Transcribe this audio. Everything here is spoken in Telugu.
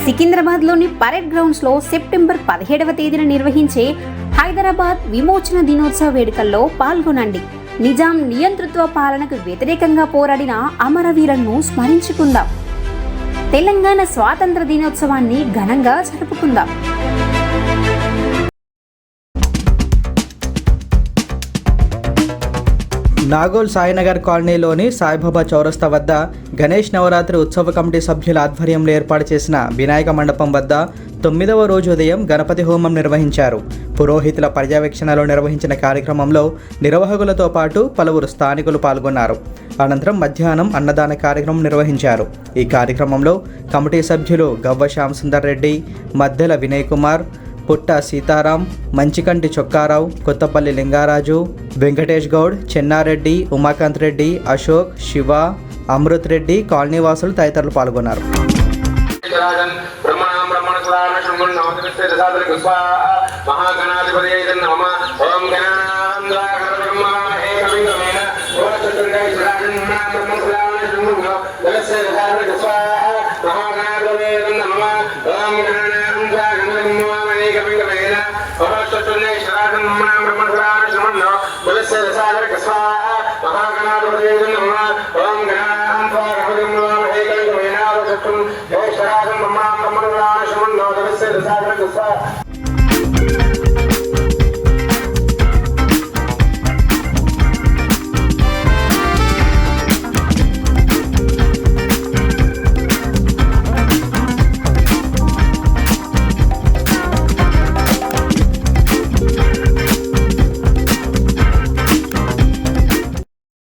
సికింద్రాబాద్లోని పరేడ్ గ్రౌండ్స్లో సెప్టెంబర్ 17వ తేదీన నిర్వహించే హైదరాబాద్ విమోచన దినోత్సవ వేడుకల్లో పాల్గొనండి. నిజాం నియంతృత్వ పాలనకు వ్యతిరేకంగా పోరాడిన అమరవీరులను స్మరించుకుందాం. తెలంగాణ స్వాతంత్ర దినోత్సవాన్ని ఘనంగా జరుపుకుందాం. నాగోల్ సాయినగర్ కాలనీలోని సాయిబాబా చౌరస్తా వద్ద గణేష్ నవరాత్రి ఉత్సవ కమిటీ సభ్యుల ఆధ్వర్యంలో ఏర్పాటు చేసిన వినాయక మండపం వద్ద 9వ రోజు ఉదయం గణపతి హోమం నిర్వహించారు. పురోహితుల పర్యవేక్షణలో నిర్వహించిన కార్యక్రమంలో నిర్వాహకులతో పాటు పలువురు స్థానికులు పాల్గొన్నారు. అనంతరం మధ్యాహ్నం అన్నదాన కార్యక్రమం నిర్వహించారు. ఈ కార్యక్రమంలో కమిటీ సభ్యులు గవ్వ శ్యామ్ సుందర్ రెడ్డి, మద్దెల వినయ్ కుమార్, పుట్ట సీతారాం, మంచికంటి చొక్కారావు, కొత్తపల్లి లింగారాజు, వెంకటేష్ గౌడ్, చెన్నారెడ్డి, ఉమాకాంత్ రెడ్డి, అశోక్, శివ, అమృత్ రెడ్డి, కాలనీవాసులు తదితరులు పాల్గొన్నారు. Om